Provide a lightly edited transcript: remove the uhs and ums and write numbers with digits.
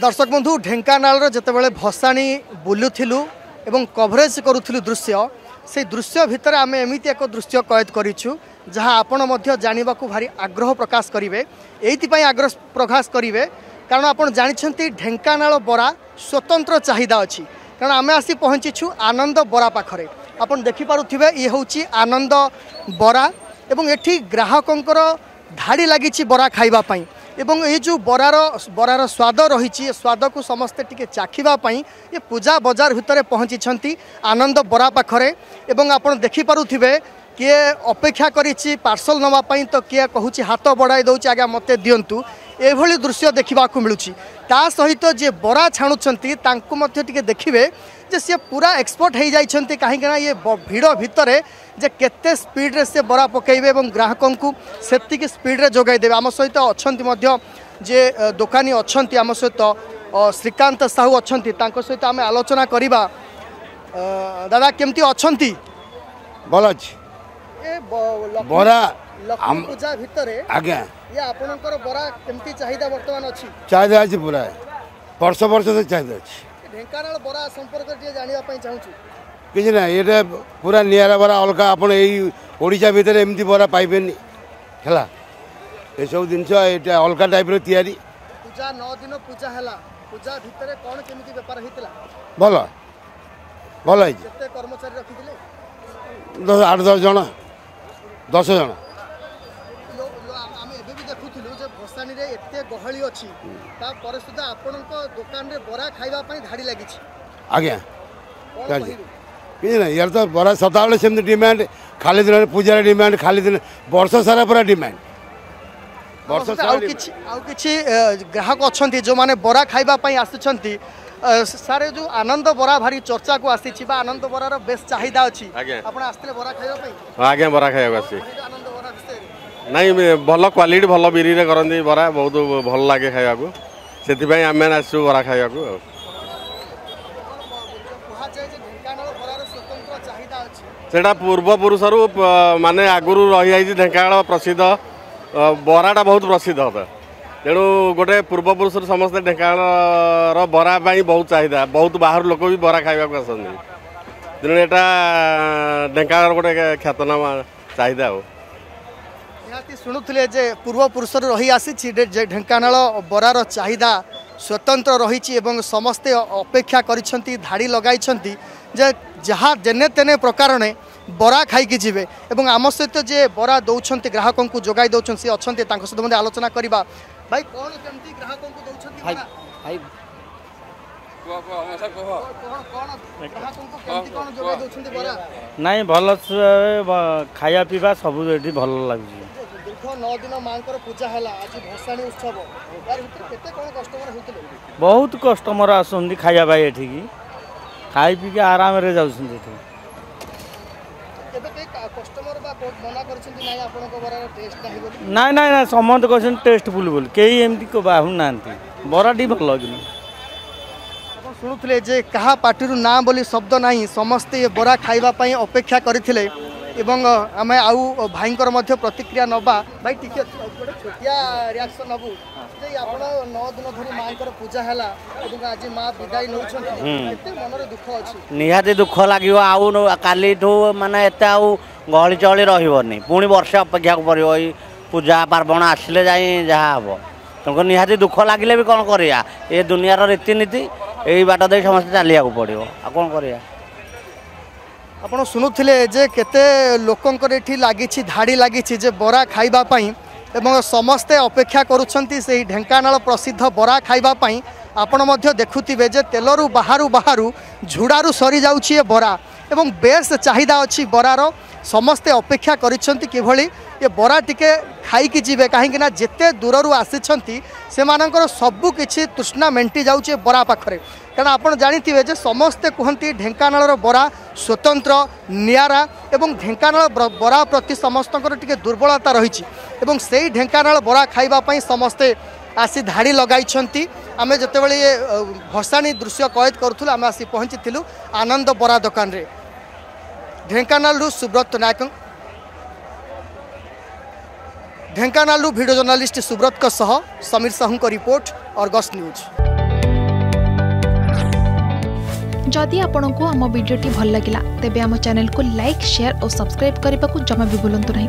दर्शक बंधु ढेंकानाल जितेबाला भसाणी बुलूलु एवं कभरेज करूँ दृश्य से दृश्य भितर आम एमती एक दृश्य कैद करूँ जहाँ आपण जानवा भारी आग्रह प्रकाश करेंगे ये आग्रह प्रकाश करेंगे कारण आप जानते ढेंकानाल बरा स्वतंत्र चाहिदा अच्छी कारण आम आसी पहुँचीछु आनंद बरा पाखरे आप देखिपे ये हूँ आनंद बरा एवं एठी ग्राहकंकर धाड़ी लगी बरा खाइबापी एवं ये जो बरार स्वाद रही स्वाद को समस्ते टिके चाखिबापी ये पूजा बजार भितर पहुँची आनंद बरा पाखरे एवं आप देखिपे किए अपेक्षा करिछि पार्सल नवापाई तो किए कहूँ हाथ बढ़ाई दौर आज्ञा मत दिंतु एभली दृश्य देखा मिलूँ ता सहित जे बरा छाणुंट टे देखिए जे सी पूरा एक्सपर्ट हो जाती कहीं ये भिड़ भितर जे केते स्पीड रे से बरा पकेबे एवं ग्राहकों को सेतिक स्पीड रे जोगाई देबे। आम सहित अच्छी जे दुकानी अच्छा आम सहित श्रीकांत साहू अच्छा सहित आम आलोचना करवा। दादा केमती अच्छा भल अच्छी बरा पूजा भितर आज्ञा ये आपनकर बरा केमती चाहिदा वर्तमान अच्छी चाहिदा अच्छी पूरा वर्ष वर्ष से चाहिदा अच्छी ढेंकानाल बरा संपर्क टे जानिया पई चाहूछु किसी ना ये पूरा निरा बरा अलग आपड़ ओडिशा भितर एमती बरा पाइबेनी है ये सब जिनस ये अलग टाइप तैयारी पूजा 9 दिन पूजा है पूजा भितर कौन केमिति व्यापार होइतला भल भल है केते कर्मचारी रखिथिले 8-10 जन 10 जन आम एबे भी देखुथिलु जे भसानी रे एते गहली अछि ता पर सुधा आपनक दुकान रे बरा खाइबा पई धाड़ी लागिछि आज्ञा कि ना यार तो बरा सदाबले सेमती डिमांड खाली दिन पूजा डिमांड खाली दिन वर्ष सारा पूरा डिमांड वर्ष सारा ग्राहक अच्छा जो मैंने बरा खाइबा पई आसुछंती सारे जो आनंद बरा भारी चर्चा को आसी आनंद बरार बेस चाहिदा अच्छी आपण आस्ते बरा खाइबा पई आज्ञा बरा खाइबा आसी आनंद बरा विषय नहीं भल क्वालिटी भल बिरी रे करंदी बरा बहुत भल लागे खाइबा को सेति पई आमे आसु बरा खाइबा को सेटा पूर्वपुरुष माने आगुरी रही आई ढेंकानाल प्रसिद्ध बराटा बहुत प्रसिद्ध होता तेणु गोटे पूर्वपुरुष समस्ते ढेंकानाल बरा बहुत चाहिदा बहुत बाहर लोक भी बरा खाइबा आसती तेणु यहाँ ढेंकानाल गोटे ख्यातनामा चाहिदा हो निहाती शुणुले जे पूर्वपुरुष रही आसी ढेंकानाल बरार चाहिदा स्वतंत्र रही समस्ते अपेक्षा करिसेंती धाड़ी लगाई जहाँ जेने तेने प्रकार ने बरा खाई जीवे एवं आम सहित जे बरा दौरान ग्राहकों को जोगाई दौरान सी अच्छा सहित आलोचना करवा। भाई कौन केमती ग्राहकों को नहीं भल खाया पीवा सब ये भल लगे दीर्घ 9 दिन माँ पूजा है आज भसाणी उत्सव कस्टमर होते बहुत कस्टमर आसुँच खाया ये खाई पी के आराम रे जाउछन ना समस्त कहते टेस्टफुल बोल कई एमती बाहु ना बरा टी भल कि शुणुले जे कहा पार्टी ना बोली शब्द ना समस्ते बरा खाइबापी अपेक्षा करते एवं आम आउ भाई प्रतिक्रिया नवा भाई टी छोटिया रिएक्शन नबू आप 9 दिन धरी माँ पूजा है आज माँ विदाई नौ मन दुख अच्छी निहाती दुख लगे आउ काली माने एत आउ गहली चहली रही पुणी वर्ष अपेक्षा पड़ो पूजा पार्वण आसिले जाए जहाँ हम तुमको निहाती दुख लगे भी कौन करा ये दुनियार रीतिनीति यही बाट दे समस्त चलिया पड़ो आ कौन करा आपण शुणुले जे केते लोकंकर एठी लागिछि धाड़ी लागिछि जे बरा खाइबा पई एवं समस्ते अपेक्षा करुछंती से ढेंकानाल प्रसिद्ध बरा खाइबा पई आपण मध्य देखुथिबे जे तेलरू बाहारू झुड़ारू सरी जाउछि ए बरा एवं बेस चाहिदा अच्छी बरार समस्ते अपेक्षा करिछंती किभली ये बरा टिके खाइकी जीवे कहीं जेते दूररू आसिछंती से मानकर सबु किछि तृष्णा मेंटी जाउछि बरा पाखरे कारण आपण जानिथिबे जे समस्ते कहंती ढेंकानाल बरा स्वतंत्र नियारा एवं ढेंकानाल बरा प्रति समस्तकर टिके दुर्बलता रही एवं से ढेंकानाल बरा खाइबा पई समस्ते आसी धाड़ी लगाई आमे जेतेबेले ये भसाणी दृश्य कैद करूथुल आमे आसी पहुँची आनंद बरा दुकान रे ढेंकानाल सुब्रत नायक ढेंकानाल वीडियो जर्नलिस्ट सुब्रत सह समीर साहू को रिपोर्ट अर्गस न्यूज। जदि आपंक आम भिडी भल लगा तेब आम चैनल को लाइक शेयर और सब्सक्राइब करने को जमा भी भूलु नहीं।